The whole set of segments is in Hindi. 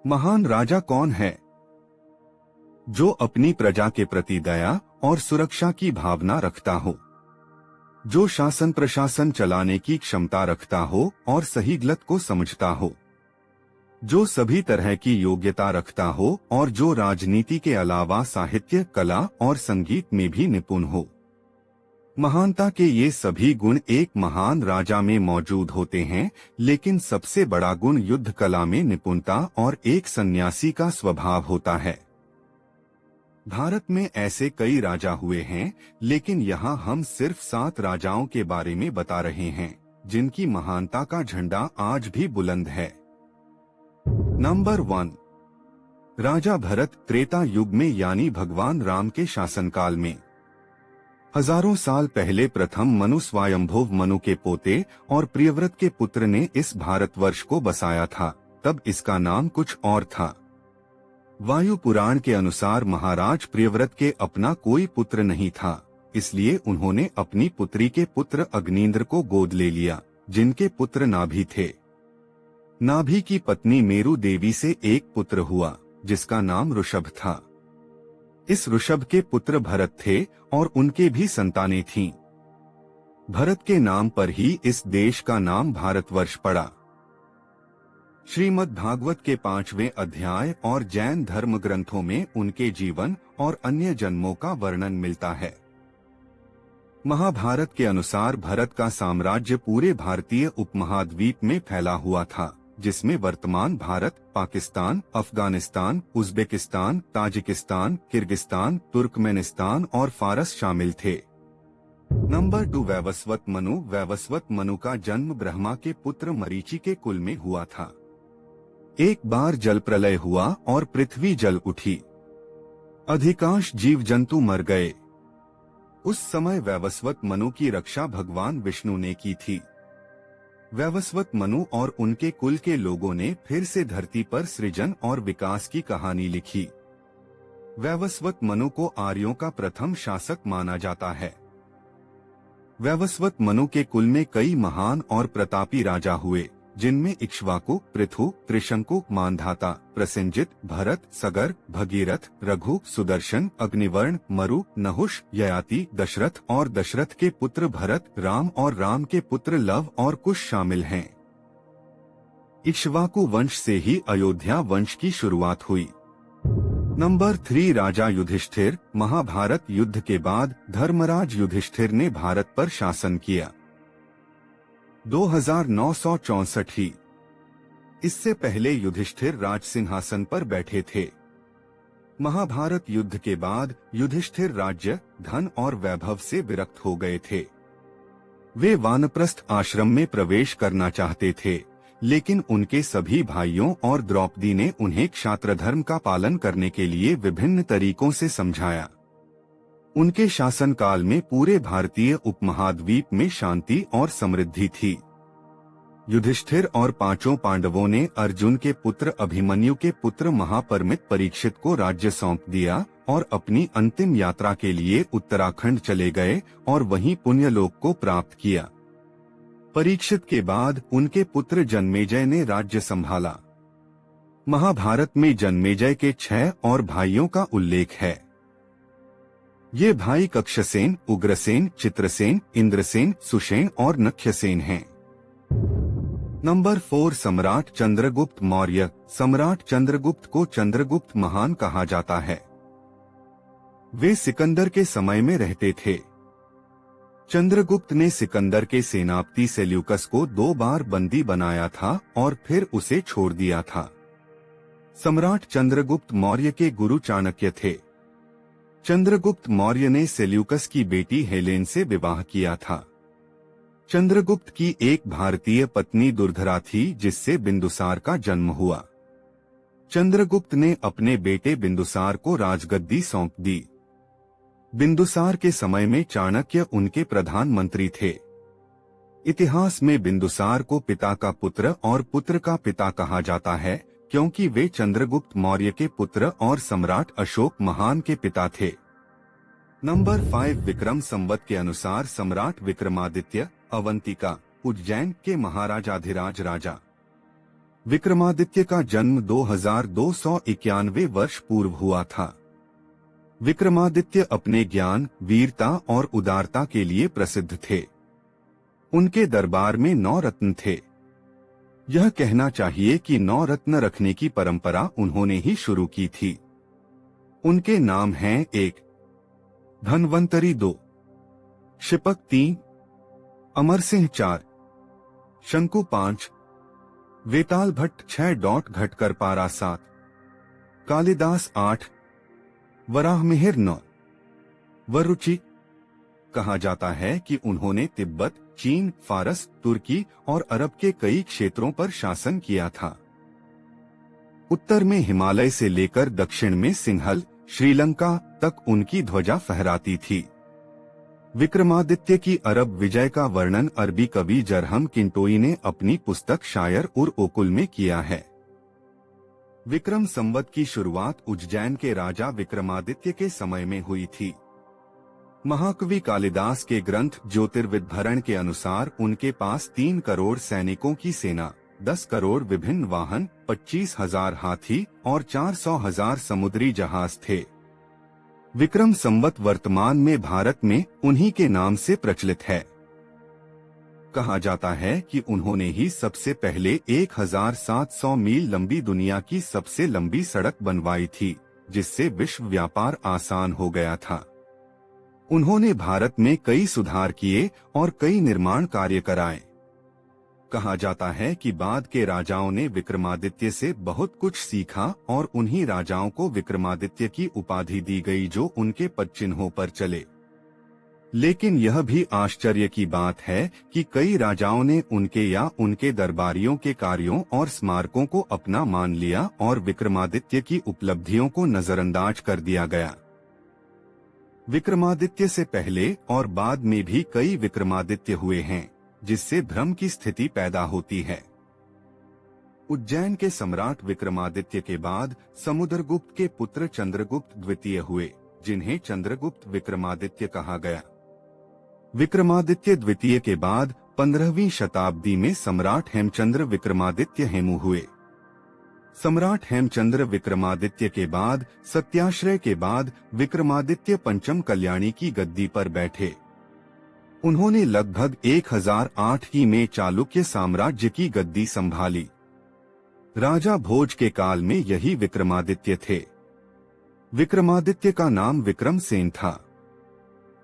महान राजा कौन है? जो अपनी प्रजा के प्रति दया और सुरक्षा की भावना रखता हो, जो शासन प्रशासन चलाने की क्षमता रखता हो और सही गलत को समझता हो, जो सभी तरह की योग्यता रखता हो और जो राजनीति के अलावा साहित्य, कला और संगीत में भी निपुण हो। महानता के ये सभी गुण एक महान राजा में मौजूद होते हैं, लेकिन सबसे बड़ा गुण युद्ध कला में निपुणता और एक सन्यासी का स्वभाव होता है। भारत में ऐसे कई राजा हुए हैं, लेकिन यहाँ हम सिर्फ 7 राजाओं के बारे में बता रहे हैं, जिनकी महानता का झंडा आज भी बुलंद है। नंबर 1, राजा भरत, त्रेता युग में यानी भगवान राम के शासनकाल में। हजारों साल पहले प्रथम मनु स्वयंभुव मनु के पोते और प्रियव्रत के पुत्र ने इस भारतवर्ष को बसाया था। तब इसका नाम कुछ और था। वायु पुराण के अनुसार महाराज प्रियव्रत के अपना कोई पुत्र नहीं था, इसलिए उन्होंने अपनी पुत्री के पुत्र अग्निंद्र को गोद ले लिया, जिनके पुत्र नाभि थे। नाभि की पत्नी मेरु देवी से एक पुत्र हुआ, जिसका नाम ऋषभ था। इस ऋषभ के पुत्र भरत थे और उनके भी संतानें थीं। भरत के नाम पर ही इस देश का नाम भारतवर्ष पड़ा। श्रीमद् भागवत के 5वें अध्याय और जैन धर्म ग्रंथों में उनके जीवन और अन्य जन्मों का वर्णन मिलता है। महाभारत के अनुसार भरत का साम्राज्य पूरे भारतीय उपमहाद्वीप में फैला हुआ था, जिसमें वर्तमान Bharat, Pakistan, Afghanistan, Uzbekistan, Tajikistan, Kyrgyzstan, Turkmenistan और फारस शामिल थे। नंबर 2, वैवस्वत मनु। वैवस्वत मनु का जन्म ब्रह्मा के पुत्र मरीचि के कुल में हुआ था। एक बार जल प्रलय हुआ और पृथ्वी जल उठी। अधिकांश जीव जंतु मर गए। उस समय वैवस्वत मनु की रक्षा भगवान विष्णु ने की थी। वैवस्वत मनु और उनके कुल के लोगों ने फिर से धरती पर सृजन और विकास की कहानी लिखी। वैवस्वत मनु को आर्यों का प्रथम शासक माना जाता है। वैवस्वत मनु के कुल में कई महान और प्रतापी राजा हुए, जिनमें इक्ष्वाकु, पृथु, त्रिशंकु, मानधाता, प्रसेनजित, भरत, सगर, भगीरथ, रघु, सुदर्शन, अग्निवर्ण, मरु, नहुष, ययाति, दशरथ और दशरथ के पुत्र भरत, राम और राम के पुत्र लव और कुश शामिल हैं। इक्ष्वाकु वंश से ही अयोध्या वंश की शुरुआत हुई। नंबर 3, राजा युधिष्ठिर। महाभारत युद्ध के बाद धर्मराज युधिष्ठिर ने भारत पर शासन किया। 2964। इससे पहले युधिष्ठिर राज सिंहासन पर बैठे थे। महाभारत युद्ध के बाद युधिष्ठिर राज्य, धन और वैभव से विरक्त हो गए थे। वे वानप्रस्थ आश्रम में प्रवेश करना चाहते थे, लेकिन उनके सभी भाइयों और द्रौपदी ने उन्हें क्षात्र धर्म का पालन करने के लिए विभिन्न तरीकों से समझाया। उनके शासनकाल में पूरे भारतीय उपमहाद्वीप में शांति और समृद्धि थी। युधिष्ठिर और 5 पांडवों ने अर्जुन के पुत्र अभिमन्यु के पुत्र महापरमित परीक्षित को राज्य सौंप दिया और अपनी अंतिम यात्रा के लिए उत्तराखंड चले गए और वहीं पुण्यलोक को प्राप्त किया। परीक्षित के बाद उनके पुत्र जन्मेजय ने राज्य संभाला। महाभारत में जन्मेजय के 6 और भाइयों का उल्लेख है। ये भाई कक्षसेन, उग्रसेन, चित्रसेन, इंद्रसेन, सुषेण और नख्यसेन हैं। नंबर 4, सम्राट चंद्रगुप्त मौर्य। सम्राट चंद्रगुप्त को चंद्रगुप्त महान कहा जाता है। वे सिकंदर के समय में रहते थे। चंद्रगुप्त ने सिकंदर के सेनापति सेल्यूकस को 2 बार बंदी बनाया था और फिर उसे छोड़ दिया था। सम्राट चंद्रगुप्त मौर्य के गुरु चाणक्य थे। चंद्रगुप्त मौर्य ने सेल्यूकस की बेटी हेलेन से विवाह किया था। चंद्रगुप्त की एक भारतीय पत्नी दुर्धरा थी, जिससे बिंदुसार का जन्म हुआ। चंद्रगुप्त ने अपने बेटे बिंदुसार को राजगद्दी सौंप दी। बिंदुसार के समय में चाणक्य उनके प्रधानमंत्री थे। इतिहास में बिंदुसार को पिता का पुत्र और पुत्र का पिता कहा जाता है, क्योंकि वे चंद्रगुप्त मौर्य के पुत्र और सम्राट अशोक महान के पिता थे। नंबर 5, विक्रम संवत के अनुसार सम्राट विक्रमादित्य, अवंतिका, उज्जैन के महाराजाधिराज राजा। विक्रमादित्य का जन्म 2291 वर्ष पूर्व हुआ था। विक्रमादित्य अपने ज्ञान, वीरता और उदारता के लिए प्रसिद्ध थे। उनके दरबार में 9 रत्न थे। यह कहना चाहिए कि 9 रत्न रखने की परंपरा उन्होंने ही शुरू की थी। उनके नाम हैं 1 धन्वंतरी, 2 शिपक, 3 अमरसिंह, 4 शंकु, 5 वेताल भट्ट, 6 घटकरपारा, 7 कालिदास, 8 वराहमिहिर, 9 वरुचि। कहा जाता है कि उन्होंने तिब्बत, चीन, फारस, तुर्की और अरब के कई क्षेत्रों पर शासन किया था। उत्तर में हिमालय से लेकर दक्षिण में सिंहल, श्रीलंका तक उनकी ध्वजा फहराती थी। विक्रमादित्य की अरब विजय का वर्णन अरबी कवि जरहम किंटोई ने अपनी पुस्तक शायर उर ओकुल में किया है। विक्रम संवत की शुरुआत उज्जैन के राजा विक्रमादित्य के समय में हुई थी। महाकवि कालिदास के ग्रंथ ज्योतिर्विदभरण के अनुसार उनके पास 3 करोड़ सैनिकों की सेना, 10 करोड़ विभिन्न वाहन, 25,000 हाथी और 400,000 समुद्री जहाज थे। विक्रम संवत वर्तमान में भारत में उन्हीं के नाम से प्रचलित है। कहा जाता है कि उन्होंने ही सबसे पहले 1700 मील लंबी दुनिया की सबसे लंबी सड़क बनवाई थी, जिससे विश्व व्यापार आसान हो गया था। उन्होंने भारत में कई सुधार किए और कई निर्माण कार्य कराए। कहा जाता है कि बाद के राजाओं ने विक्रमादित्य से बहुत कुछ सीखा और उन्हीं राजाओं को विक्रमादित्य की उपाधि दी गई जो उनके पदचिन्हों पर चले। लेकिन यह भी आश्चर्य की बात है कि कई राजाओं ने उनके या उनके दरबारियों के कार्यों और स्मारकों को अपना मान लिया और विक्रमादित्य की उपलब्धियों को नजरअंदाज कर दिया गया। विक्रमादित्य से पहले और बाद में भी कई विक्रमादित्य हुए हैं, जिससे भ्रम की स्थिति पैदा होती है। उज्जैन के सम्राट विक्रमादित्य के बाद समुद्रगुप्त के पुत्र चंद्रगुप्त द्वितीय हुए, जिन्हें चंद्रगुप्त विक्रमादित्य कहा गया। विक्रमादित्य द्वितीय के बाद 15वीं शताब्दी में सम्राट हेमचंद्र विक्रमादित्य हेमू हुए। सम्राट हेमचंद्र विक्रमादित्य के बाद सत्याश्रय के बाद विक्रमादित्य पंचम कल्याणी की गद्दी पर बैठे। उन्होंने लगभग 1008 में चालुक्य साम्राज्य की गद्दी संभाली। राजा भोज के काल में यही विक्रमादित्य थे। विक्रमादित्य का नाम विक्रमसेन था।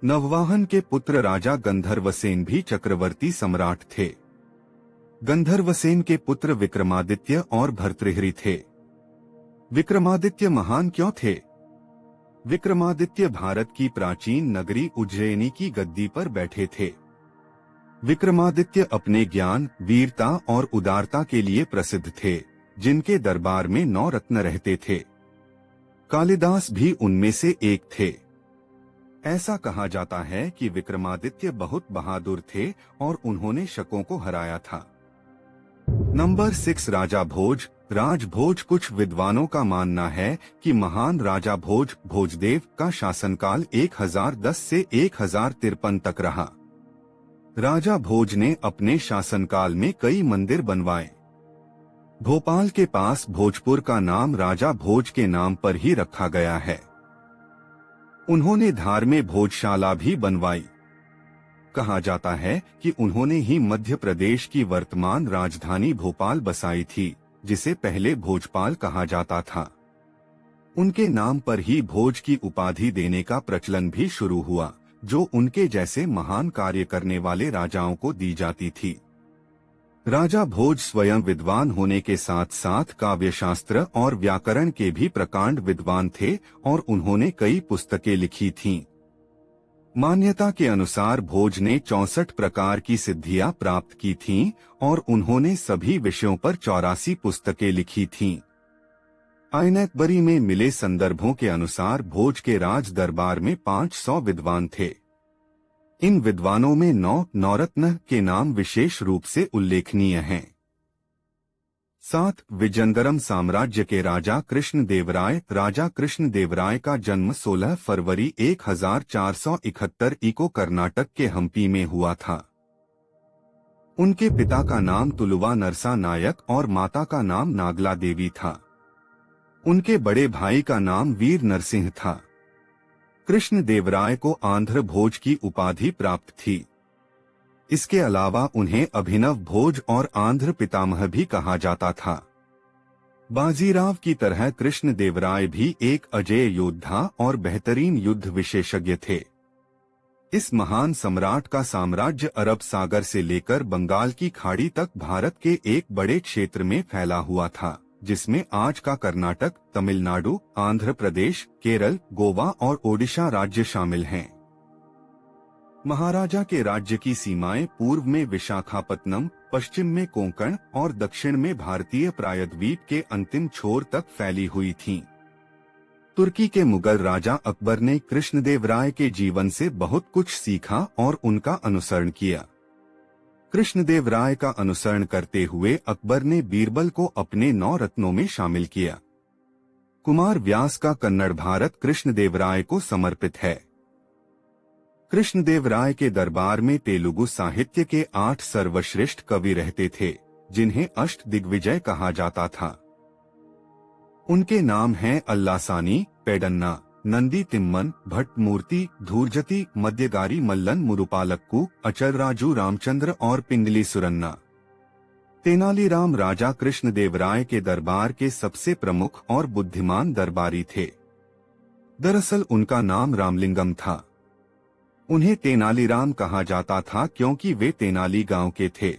नववाहन के पुत्र राजा गंधर्वसेन भी चक्रवर्ती सम्राट थे। गंधर्वसेन के पुत्र विक्रमादित्य और भर्तृहरि थे। विक्रमादित्य महान क्यों थे? विक्रमादित्य भारत की प्राचीन नगरी उज्जैनी की गद्दी पर बैठे थे। विक्रमादित्य अपने ज्ञान, वीरता और उदारता के लिए प्रसिद्ध थे, जिनके दरबार में 9 रत्न रहते थे। कालिदास भी उनमें से एक थे। ऐसा कहा जाता है कि विक्रमादित्य बहुत बहादुर थे और उन्होंने शकों को हराया था। नंबर 6 राजा भोज। राजभोज। कुछ विद्वानों का मानना है कि महान राजा भोज भोजदेव का शासनकाल 1010 से 1053 तक रहा। राजा भोज ने अपने शासनकाल में कई मंदिर बनवाए। भोपाल के पास भोजपुर का नाम राजा भोज के नाम पर ही रखा गया है। उन्होंने धार में भोजशाला भी बनवाई। कहा जाता है कि उन्होंने ही मध्य प्रदेश की वर्तमान राजधानी भोपाल बसाई थी, जिसे पहले भोजपाल कहा जाता था। उनके नाम पर ही भोज की उपाधि देने का प्रचलन भी शुरू हुआ, जो उनके जैसे महान कार्य करने वाले राजाओं को दी जाती थी। राजा भोज स्वयं विद्वान होने के साथ साथ काव्यशास्त्र और व्याकरण के भी प्रकांड विद्वान थे और उन्होंने कई पुस्तकें लिखी थीं। मान्यता के अनुसार भोज ने 64 प्रकार की सिद्धियां प्राप्त की थीं और उन्होंने सभी विषयों पर 84 पुस्तकें लिखी थीं। आइनकबरी में मिले संदर्भों के अनुसार भोज के राज दरबार में 500 विद्वान थे। इन विद्वानों में 9 नवरत्न के नाम विशेष रूप से उल्लेखनीय हैं। 7 विजयनगरम साम्राज्य के राजा कृष्णदेवराय। राजा कृष्णदेवराय का जन्म 16 फरवरी 1471 को कर्नाटक के हम्पी में हुआ था। उनके पिता का नाम तुलुवा नरसा नायक और माता का नाम नागला देवी था। उनके बड़े भाई का नाम वीर नरसिंह था। कृष्ण देवराय को आंध्र भोज की उपाधि प्राप्त थी। इसके अलावा उन्हें अभिनव भोज और आंध्र पितामह भी कहा जाता था। बाजीराव की तरह कृष्ण देवराय भी एक अजेय योद्धा और बेहतरीन युद्ध विशेषज्ञ थे। इस महान सम्राट का साम्राज्य अरब सागर से लेकर बंगाल की खाड़ी तक भारत के एक बड़े क्षेत्र में फैला हुआ था, जिसमें आज का कर्नाटक, तमिलनाडु, आंध्र प्रदेश, केरल, गोवा और ओडिशा राज्य शामिल हैं। महाराजा के राज्य की सीमाएं पूर्व में विशाखापत्तनम, पश्चिम में कोंकण और दक्षिण में भारतीय प्रायद्वीप के अंतिम छोर तक फैली हुई थीं। तुर्की के मुगल राजा अकबर ने कृष्णदेवराय के जीवन से बहुत कुछ सीखा और उनका अनुसरण किया। कृष्णदेवराय का अनुसरण करते हुए अकबर ने बीरबल को अपने 9 रत्नों में शामिल किया। कुमार व्यास का कन्नड़ भारत कृष्णदेवराय को समर्पित है। कृष्णदेवराय के दरबार में तेलुगु साहित्य के 8 सर्वश्रेष्ठ कवि रहते थे, जिन्हें अष्ट दिग्विजय कहा जाता था। उनके नाम हैं अल्लासानी, पेडन्ना, नंदी तिम्मन, भट्टमूर्ति, धूर्जति, मध्यगारी मल्लन मुरुपालक्कू, अचलराजू रामचंद्र और पिंगली सुरन्ना। तेनालीराम राजा कृष्णदेवराय के दरबार के सबसे प्रमुख और बुद्धिमान दरबारी थे। दरअसल उनका नाम रामलिंगम था। उन्हें तेनालीराम कहा जाता था क्योंकि वे तेनाली गांव के थे।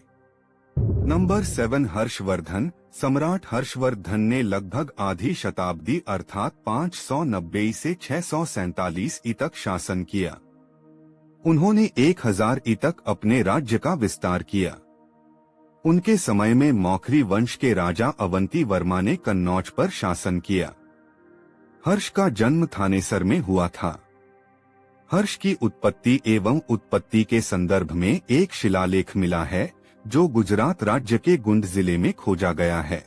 नंबर 7 हर्षवर्धन। सम्राट हर्षवर्धन ने लगभग आधी शताब्दी अर्थात 590 से 647 ई तक शासन किया। उन्होंने 1000 ई तक अपने राज्य का विस्तार किया। उनके समय में मौखरी वंश के राजा अवंती वर्मा ने कन्नौज पर शासन किया। हर्ष का जन्म थानेसर में हुआ था। हर्ष की उत्पत्ति एवं उत्पत्ति के संदर्भ में एक शिलालेख मिला है, जो गुजरात राज्य के गुंड जिले में खोजा गया है।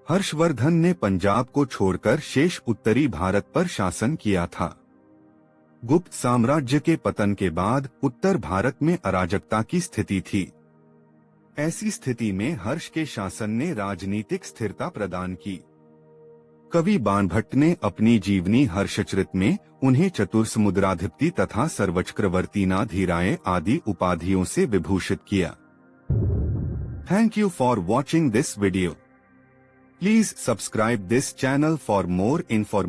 हर्षवर्धन ने पंजाब को छोड़कर शेष उत्तरी भारत पर शासन किया था। गुप्त साम्राज्य के पतन के बाद उत्तर भारत में अराजकता की स्थिति थी। ऐसी स्थिति में हर्ष के शासन ने राजनीतिक स्थिरता प्रदान की। कवि बाणभट्ट ने अपनी जीवनी हर्षचरित में उन्हें चतुर समुद्राधिपति तथा सर्वचक्रवर्तीनाधीराय आदि उपाधियों से विभूषित किया। Thank you for watching this video. Please subscribe this channel for more information.